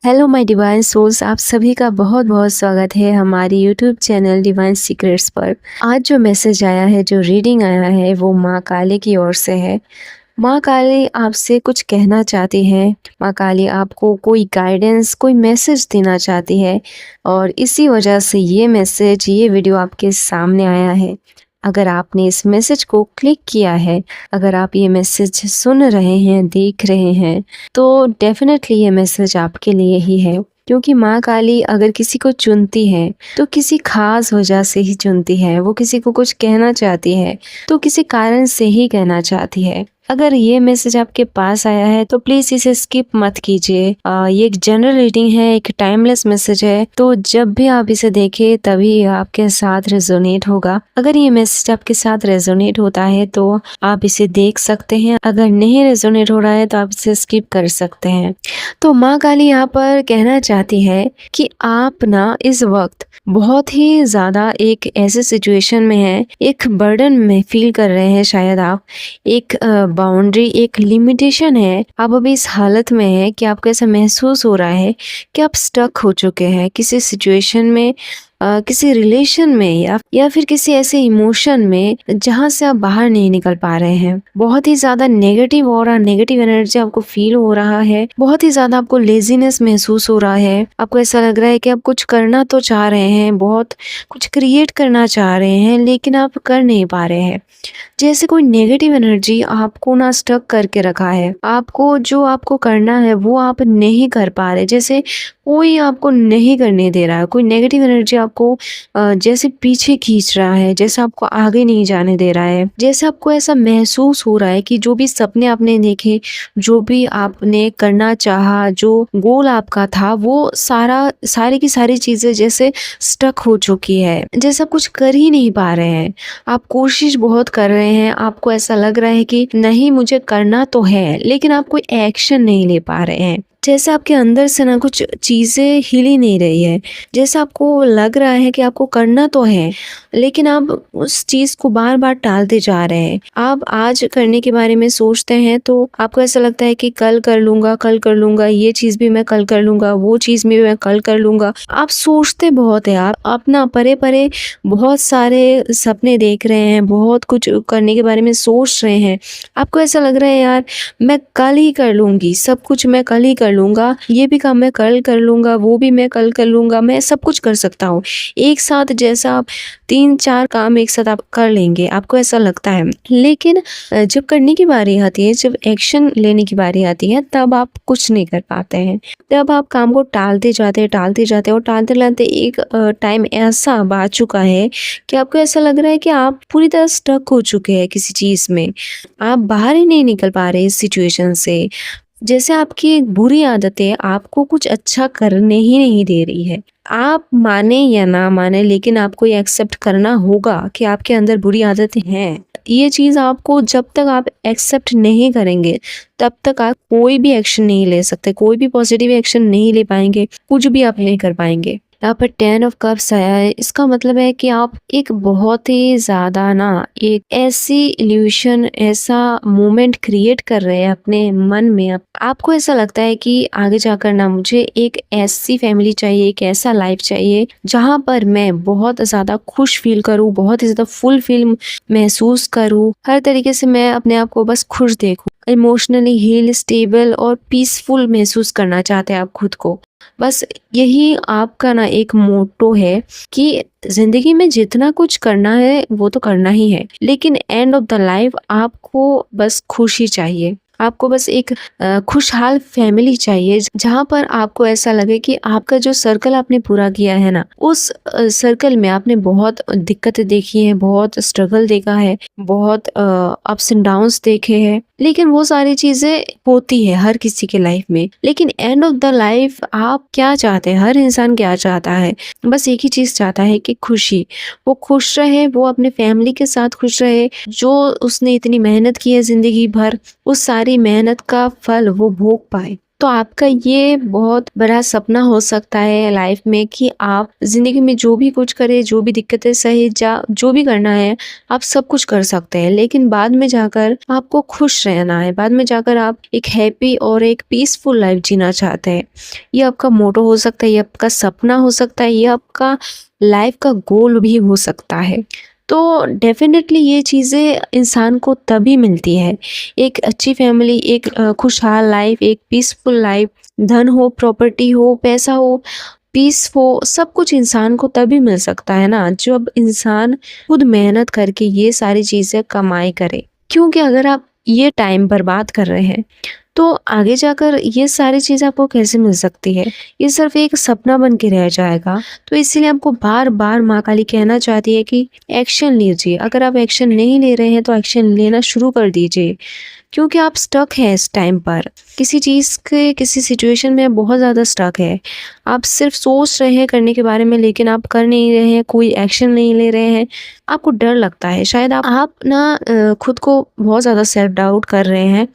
Hello my divine souls, आप सभी का बहुत बहुत स्वागत है हमारी यूट्यूब चैनल डिवाइन सीक्रेट्स पर। आज जो मैसेज आया है, जो रीडिंग आया है, वो माँ काली की ओर से है। माँ काली आपसे कुछ कहना चाहती है। माँ काली आपको कोई गाइडेंस, कोई मैसेज देना चाहती है और इसी वजह से ये मैसेज, ये वीडियो आपके सामने आया है। अगर आपने इस मैसेज को क्लिक किया है, अगर आप ये मैसेज सुन रहे हैं, देख रहे हैं, तो डेफिनेटली ये मैसेज आपके लिए ही है। क्योंकि माँ काली अगर किसी को चुनती है तो किसी खास वजह से ही चुनती है। वो किसी को कुछ कहना चाहती है तो किसी कारण से ही कहना चाहती है। अगर ये मैसेज आपके पास आया है तो प्लीज इसे स्किप मत कीजिए। ये एक जनरल रीडिंग है, एक टाइमलेस मैसेज है, तो जब भी आप इसे देखें तभी आपके साथ रेजोनेट होगा। अगर ये मैसेज आपके साथ रेजोनेट होता है तो आप इसे देख सकते हैं, अगर नहीं रेजोनेट हो रहा है तो आप इसे स्किप कर सकते हैं। तो माँ काली यहाँ पर कहना चाहती है कि आप ना इस वक्त बहुत ही ज्यादा एक ऐसे सिचुएशन में हैं, एक बर्डन में फील कर रहे हैं। शायद आप एक बाउंड्री, एक लिमिटेशन है। आप अभी इस हालत में हैं कि आपको ऐसा महसूस हो रहा है कि आप स्टक हो चुके हैं किसी सिचुएशन में, किसी रिलेशन में या फिर किसी ऐसे इमोशन में जहां से आप बाहर नहीं निकल पा रहे हैं। बहुत ही ज्यादा नेगेटिव ऑरा, नेगेटिव एनर्जी आपको फील हो रहा है। बहुत ही ज्यादा आपको लेजीनेस महसूस हो रहा है। आपको ऐसा लग रहा है कि आप कुछ करना तो चाह रहे हैं, बहुत कुछ क्रिएट करना चाह रहे हैं, लेकिन आप कर नहीं पा रहे हैं। जैसे कोई नेगेटिव एनर्जी आपको ना स्टक करके रखा है। आपको जो आपको करना है वो आप नहीं कर पा रहे, जैसे कोई आपको नहीं करने दे रहा है। कोई नेगेटिव एनर्जी आपको जैसे पीछे खींच रहा है, जैसे आपको आगे नहीं जाने दे रहा है। जैसे आपको ऐसा महसूस हो रहा है कि जो भी सपने आपने देखे, जो भी आपने करना चाहा, जो गोल आपका था, वो सारी की सारी चीजें जैसे स्टक हो चुकी है, जैसे आप कुछ कर ही नहीं पा रहे हैं। आप कोशिश बहुत कर रहे हैं, आपको ऐसा लग रहा है कि नहीं मुझे करना तो है, लेकिन आप कोई एक्शन नहीं ले पा रहे हैं। जैसे आपके अंदर से ना कुछ चीजें हिल ही नहीं रही है। जैसे आपको लग रहा है कि आपको करना तो है, लेकिन आप उस चीज को बार बार टालते जा रहे हैं। आप आज करने के बारे में सोचते हैं तो आपको ऐसा लगता है कि कल कर लूंगा, कल कर लूंगा, ये चीज भी मैं कल कर लूंगा, वो चीज भी मैं कल कर लूंगा। आप सोचते बहुत है, आप अपना परे परे बहुत सारे सपने देख रहे हैं, बहुत कुछ करने के बारे में सोच रहे हैं। आपको ऐसा लग रहा है यार मैं कल ही कर लूंगी, सब कुछ मैं कल ही कर लूंगा, ये भी काम मैं कल कर लूंगा, वो भी मैं कल कर लूंगा, मैं सब कुछ कर सकता हूँ एक साथ। जैसा आप 3-4 काम एक साथ आप कर लेंगे, आपको ऐसा लगता है। लेकिन जब करने की बारी आती है, जब एक्शन लेने की बारी आती है, तब आप कुछ नहीं कर पाते हैं। तब आप काम को टालते जाते हैं, टालते जाते हैं, और टालते टालते एक टाइम ऐसा आ चुका है कि आपको ऐसा लग रहा है कि आप पूरी तरह स्टक हो चुके हैं किसी चीज में। आप बाहर ही नहीं निकल पा रहे इस सिचुएशन से। जैसे आपकी एक बुरी आदतें आपको कुछ अच्छा करने ही नहीं दे रही है। आप माने या ना माने, लेकिन आपको ये एक्सेप्ट करना होगा कि आपके अंदर बुरी आदतें हैं। ये चीज आपको जब तक आप एक्सेप्ट नहीं करेंगे तब तक आप कोई भी एक्शन नहीं ले सकते, कोई भी पॉजिटिव एक्शन नहीं ले पाएंगे, कुछ भी आप नहीं कर पाएंगे। यहाँ पर 10 ऑफ कप्स आया है, इसका मतलब है कि आप एक बहुत ही ज्यादा ना एक ऐसी इल्यूशन, ऐसा मोमेंट क्रिएट कर रहे हैं अपने मन में। आपको ऐसा लगता है कि आगे जाकर ना मुझे एक ऐसी फैमिली चाहिए, एक ऐसा लाइफ चाहिए जहां पर मैं बहुत ज्यादा खुश फील करूं, बहुत ही ज्यादा फुल फील महसूस करूं, हर तरीके से मैं अपने आप को बस खुश देखूं। इमोशनली हील, स्टेबल और पीसफुल महसूस करना चाहते हैं आप खुद को। बस यही आपका ना एक मोटो है कि जिंदगी में जितना कुछ करना है वो तो करना ही है, लेकिन एंड ऑफ द लाइफ आपको बस खुशी चाहिए। आपको बस एक खुशहाल फैमिली चाहिए जहां पर आपको ऐसा लगे कि आपका जो सर्कल आपने पूरा किया है ना, उस सर्कल में आपने बहुत दिक्कतें देखी है, बहुत स्ट्रगल देखा है, बहुत अप्स एंड डाउन्स देखे हैं। लेकिन वो सारी चीजें होती है हर किसी के लाइफ में। लेकिन एंड ऑफ द लाइफ आप क्या चाहते हैं? हर इंसान क्या चाहता है? बस एक ही चीज चाहता है कि खुशी। वो खुश रहे, वो अपने फैमिली के साथ खुश रहे, जो उसने इतनी मेहनत की है जिंदगी भर, उस सारी मेहनत का फल वो भोग पाए। तो आपका ये बहुत बड़ा सपना हो सकता है लाइफ में कि आप ज़िंदगी में जो भी कुछ करें, जो भी दिक्कतें सहे, जा जो भी करना है, आप सब कुछ कर सकते हैं। लेकिन बाद में जाकर आपको खुश रहना है, बाद में जाकर आप एक हैप्पी और एक पीसफुल लाइफ जीना चाहते हैं। ये आपका मोटो हो सकता है, ये आपका सपना हो सकता है, ये आपका लाइफ का गोल भी हो सकता है। तो डेफ़िनेटली ये चीज़ें इंसान को तभी मिलती है, एक अच्छी फैमिली, एक खुशहाल लाइफ, एक पीसफुल लाइफ, धन हो, प्रॉपर्टी हो, पैसा हो, पीस हो, सब कुछ इंसान को तभी मिल सकता है ना, जब इंसान खुद मेहनत करके ये सारी चीज़ें कमाई करे। क्योंकि अगर आप ये टाइम बर्बाद कर रहे हैं, तो आगे जाकर ये सारी चीज़ें आपको कैसे मिल सकती है? ये सिर्फ़ एक सपना बन के रह जाएगा। तो इसीलिए आपको बार-बार माँ काली कहना चाहती है कि एक्शन लीजिए। अगर आप एक्शन नहीं ले रहे हैं तो एक्शन लेना शुरू कर दीजिए। क्योंकि आप स्टक हैं इस टाइम पर। किसी चीज़ के किसी सिचुएशन में बहुत ज़्यादा स्टक है। आप सिर्फ़ सोच रहे हैं करने के बारे में, लेकिन आप कर नहीं रहे हैं, कोई एक्शन नहीं ले रहे हैं। आपको डर लगता है, शायद आप ना खुद को बहुत ज़्यादा सेल्फ डाउट कर रहे हैं।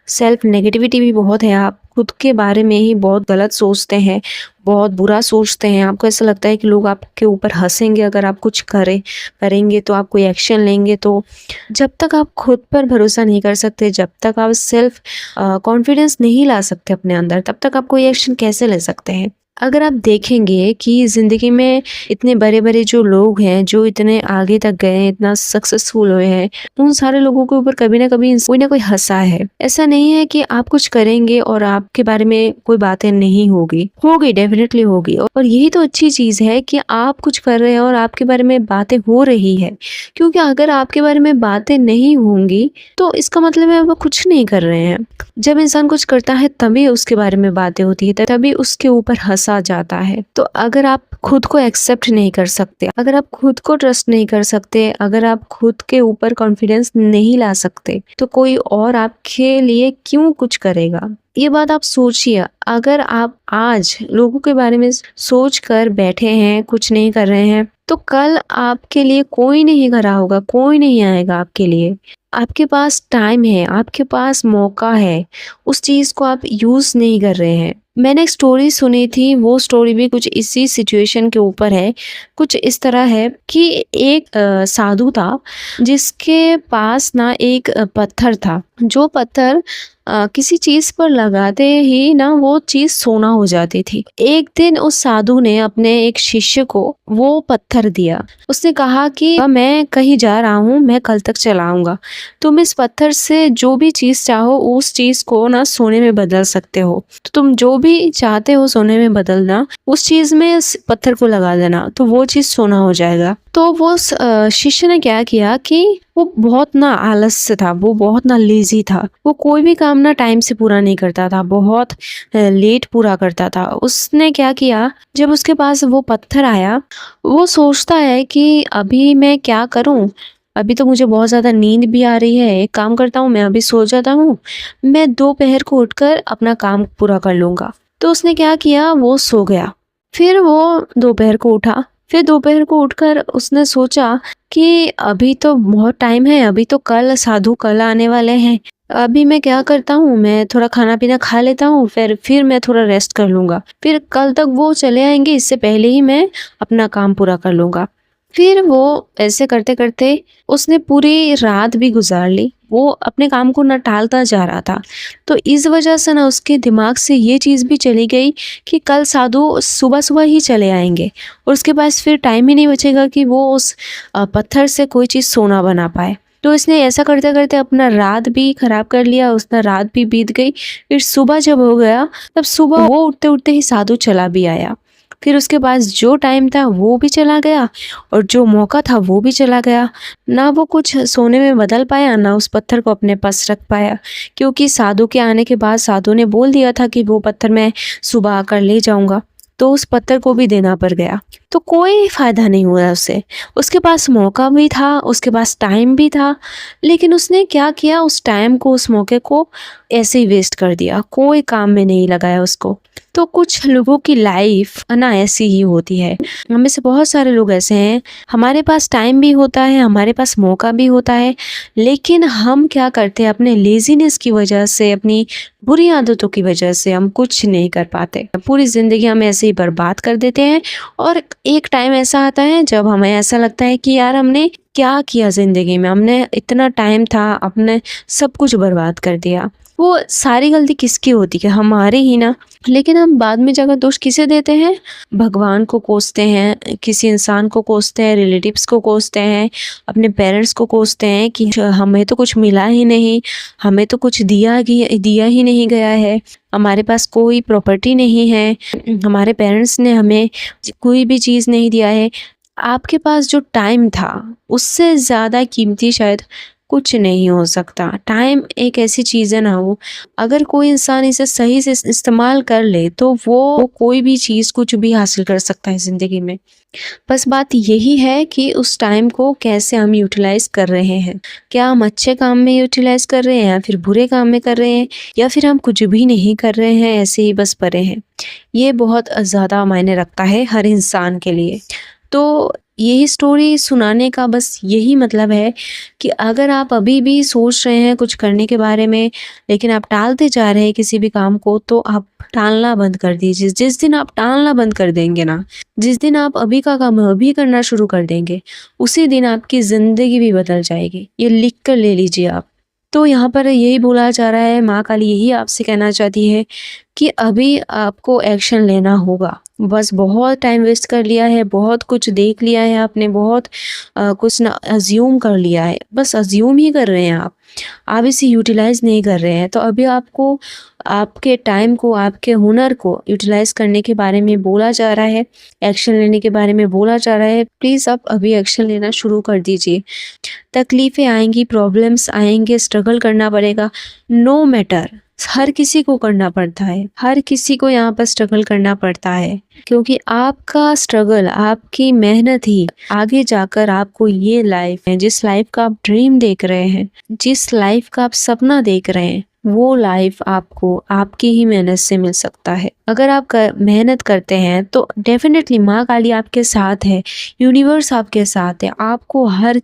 सेल्फ नेगेटिविटी भी बहुत है, आप खुद के बारे में ही बहुत गलत सोचते हैं, बहुत बुरा सोचते हैं। आपको ऐसा लगता है कि लोग आपके ऊपर हँसेंगे अगर आप कुछ करेंगे तो, आप कोई एक्शन लेंगे तो। जब तक आप खुद पर भरोसा नहीं कर सकते, जब तक आप सेल्फ कॉन्फिडेंस नहीं ला सकते अपने अंदर, तब तक आप कोई एक्शन कैसे ले सकते हैं? अगर आप देखेंगे कि ज़िंदगी में इतने बड़े-बड़े जो लोग हैं, जो इतने आगे तक गए हैं, इतना सक्सेसफुल हुए हैं, उन सारे लोगों के ऊपर कभी ना कभी कोई ना कोई हँसा है। ऐसा नहीं है कि आप कुछ करेंगे और आपके बारे में कोई बातें नहीं होगी डेफ़िनेटली होगी। और यही तो अच्छी चीज़ है कि आप कुछ कर रहे हैं और आपके बारे में बातें हो रही है। क्योंकि अगर आपके बारे में बातें नहीं होंगी, तो इसका मतलब है आप कुछ नहीं कर रहे हैं। जब इंसान कुछ करता है तभी उसके बारे में बातें होती है, तभी उसके ऊपर हँसा जाता है। तो अगर आप खुद को एक्सेप्ट नहीं कर सकते, अगर आप खुद को ट्रस्ट नहीं कर सकते, अगर आप खुद के ऊपर कॉन्फिडेंस नहीं ला सकते, तो कोई और आपके लिए क्यों कुछ करेगा? ये बात आप सोचिए। अगर आप आज लोगों के बारे में सोच कर बैठे हैं, कुछ नहीं कर रहे हैं, तो कल आपके लिए कोई नहीं खड़ा होगा, कोई नहीं आएगा आपके लिए। आपके पास टाइम है, आपके पास मौका है, उस चीज़ को आप यूज़ नहीं कर रहे हैं। मैंने एक स्टोरी सुनी थी, वो स्टोरी भी कुछ इसी सिचुएशन के ऊपर है। कुछ इस तरह है कि एक साधु था, जिसके पास ना एक पत्थर था, जो पत्थर किसी चीज़ पर लगाते ही ना वो चीज़ सोना हो जाती थी। एक दिन उस साधु ने अपने एक शिष्य को वो पत्थर दिया। उसने कहा कि मैं कहीं जा रहा हूँ, मैं कल तक चला आऊँगा। तुम इस पत्थर से जो भी चीज़ चाहो उस चीज़ को ना सोने में बदल सकते हो। तो तुम जो भी चाहते हो सोने में बदलना, उस चीज़ में इस पत्थर को लगा देना, तो वो चीज़ सोना हो जाएगा। तो वो शिष्य ने क्या किया कि वो बहुत ना आलस्य था, वो बहुत ना लेज़ी था। वो कोई भी काम ना टाइम से पूरा नहीं करता था, बहुत लेट पूरा करता था। उसने क्या किया, जब उसके पास वो पत्थर आया, वो सोचता है कि अभी मैं क्या करूँ? अभी तो मुझे बहुत ज़्यादा नींद भी आ रही है, एक काम करता हूँ, मैं अभी सो जाता हूँ, मैं दोपहर को उठकर अपना काम पूरा कर लूँगा। तो उसने क्या किया, वो सो गया। फिर वो दोपहर को उठा, फिर दोपहर को उठकर उसने सोचा कि अभी तो बहुत टाइम है, अभी तो साधु कल आने वाले हैं। अभी मैं क्या करता हूँ, मैं थोड़ा खाना-पीना खा लेता हूँ, फिर मैं थोड़ा रेस्ट कर लूँगा। फिर कल तक वो चले आएँगे, इससे पहले ही मैं अपना काम पूरा कर लूँगा। फिर वो ऐसे करते-करते उसने पूरी रात भी गुज़ार ली। वो अपने काम को ना टालता जा रहा था। तो इस वजह से ना उसके दिमाग से ये चीज़ भी चली गई कि कल साधु सुबह-सुबह ही चले आएँगे और उसके पास फिर टाइम ही नहीं बचेगा कि वो उस पत्थर से कोई चीज़ सोना बना पाए। तो इसने ऐसा करते-करते अपना रात भी ख़राब कर लिया, उसका रात भी बीत गई। फिर सुबह जब हो गया, तब सुबह वो उठते-उठते ही साधु चला भी आया। फिर उसके पास जो टाइम था वो भी चला गया और जो मौका था वो भी चला गया। ना वो कुछ सोने में बदल पाया, ना उस पत्थर को अपने पास रख पाया, क्योंकि साधु के आने के बाद साधु ने बोल दिया था कि वो पत्थर मैं सुबह आकर ले जाऊँगा। तो उस पत्थर को भी देना पड़ गया। तो कोई फ़ायदा नहीं हुआ उसे। उसके पास मौका भी था, उसके पास टाइम भी था, लेकिन उसने क्या किया, उस टाइम को, उस मौके को ऐसे ही वेस्ट कर दिया, कोई काम में नहीं लगाया उसको। तो कुछ लोगों की लाइफ ना ऐसी ही होती है। हम में से बहुत सारे लोग ऐसे हैं, हमारे पास टाइम भी होता है, हमारे पास मौका भी होता है, लेकिन हम क्या करते हैं, अपने लेजीनेस की वजह से, अपनी बुरी आदतों की वजह से हम कुछ नहीं कर पाते। पूरी ज़िंदगी हम ऐसे ही बर्बाद कर देते हैं और एक टाइम ऐसा आता है जब हमें ऐसा लगता है कि यार हमने क्या किया ज़िंदगी में, हमने इतना टाइम था, अपने सब कुछ बर्बाद कर दिया। वो सारी गलती किसकी होती है? हमारी ही ना। लेकिन हम बाद में जाकर दोष किसे देते हैं? भगवान को कोसते हैं, किसी इंसान को कोसते हैं, रिलेटिव्स को कोसते हैं, अपने पेरेंट्स को कोसते हैं कि हमें तो कुछ मिला ही नहीं, हमें तो कुछ दिया ही नहीं गया है, हमारे पास कोई प्रॉपर्टी नहीं है, हमारे पेरेंट्स ने हमें कोई भी चीज़ नहीं दिया है। आपके पास जो टाइम था उससे ज़्यादा कीमती शायद कुछ नहीं हो सकता। टाइम एक ऐसी चीज़ है ना, वो अगर कोई इंसान इसे सही से इस्तेमाल कर ले तो वो कोई भी चीज़ कुछ भी हासिल कर सकता है ज़िंदगी में। बस बात यही है कि उस टाइम को कैसे हम यूटिलाइज़ कर रहे हैं। क्या हम अच्छे काम में यूटिलाइज़ कर रहे हैं या फिर बुरे काम में कर रहे हैं, या फिर हम कुछ भी नहीं कर रहे हैं, ऐसे ही बस पड़े हैं। ये बहुत ज़्यादा मायने रखता है हर इंसान के लिए। तो यही स्टोरी सुनाने का बस यही मतलब है कि अगर आप अभी भी सोच रहे हैं कुछ करने के बारे में, लेकिन आप टालते जा रहे हैं किसी भी काम को, तो आप टालना बंद कर दीजिए। जिस दिन आप टालना बंद कर देंगे ना, जिस दिन आप अभी का काम अभी करना शुरू कर देंगे, उसी दिन आपकी ज़िंदगी भी बदल जाएगी। ये लिख कर ले लीजिए आप। तो यहाँ पर यही बोला जा रहा है, माँ काली यही आपसे कहना चाहती है कि अभी आपको एक्शन लेना होगा। बस बहुत टाइम वेस्ट कर लिया है, बहुत कुछ देख लिया है आपने, बहुत कुछ ना अज्यूम कर लिया है, बस अज्यूम ही कर रहे हैं आप इसे यूटिलाइज़ नहीं कर रहे हैं। तो अभी आपको आपके टाइम को, आपके हुनर को यूटिलाइज़ करने के बारे में बोला जा रहा है, एक्शन लेने के बारे में बोला जा रहा है। प्लीज़ आप अभी एक्शन लेना शुरू कर दीजिए। तकलीफ़ें आएंगी, प्रॉब्लम्स आएंगे, स्ट्रगल करना पड़ेगा, नो मैटर। हर किसी को करना पड़ता है, हर किसी को यहाँ पर स्ट्रगल करना पड़ता है, क्योंकि आपका स्ट्रगल, आपकी मेहनत ही आगे जाकर आपको ये लाइफ है, जिस लाइफ का आप ड्रीम देख रहे हैं, जिस लाइफ का आप सपना देख रहे हैं, वो लाइफ आपको आपकी ही मेहनत से मिल सकता है। अगर आप मेहनत करते हैं तो डेफिनेटली माँ काली आपके साथ है, यूनिवर्स आपके साथ है, आपको हर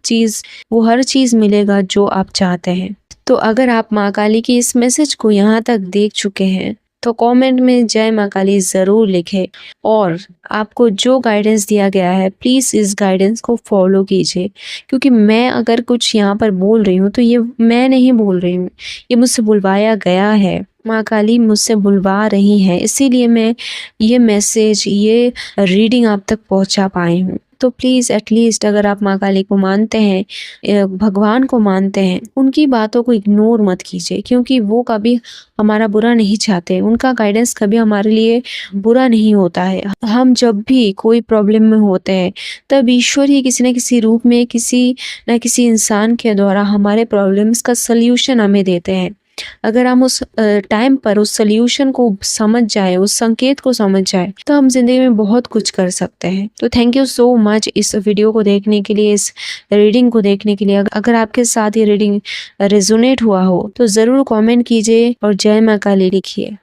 चीज़ मिलेगा जो आप चाहते हैं। तो अगर आप माँ काली की इस मैसेज को यहाँ तक देख चुके हैं तो कमेंट में जय माँ काली ज़रूर लिखें, और आपको जो गाइडेंस दिया गया है प्लीज़ इस गाइडेंस को फॉलो कीजिए। क्योंकि मैं अगर कुछ यहाँ पर बोल रही हूँ तो ये मैं नहीं बोल रही हूँ, ये मुझसे बुलवाया गया है, माँ काली मुझसे बुलवा रही हैं, इसीलिए मैं ये मैसेज, ये रीडिंग आप तक पहुँचा पाई हूँ। तो प्लीज़ एटलीस्ट अगर आप माँ काली को मानते हैं, भगवान को मानते हैं, उनकी बातों को इग्नोर मत कीजिए, क्योंकि वो कभी हमारा बुरा नहीं चाहते, उनका गाइडेंस कभी हमारे लिए बुरा नहीं होता है। हम जब भी कोई प्रॉब्लम में होते हैं तब ईश्वर ही किसी न किसी रूप में, किसी न किसी इंसान के द्वारा हमारे प्रॉब्लम्स का सल्यूशन हमें देते हैं। अगर हम उस टाइम पर उस सल्यूशन को समझ जाए, उस संकेत को समझ जाए, तो हम जिंदगी में बहुत कुछ कर सकते हैं। तो थैंक यू सो मच इस वीडियो को देखने के लिए, इस रीडिंग को देखने के लिए। अगर आपके साथ ये रीडिंग रेजोनेट हुआ हो तो ज़रूर कमेंट कीजिए और जय माँ काली लिखिए।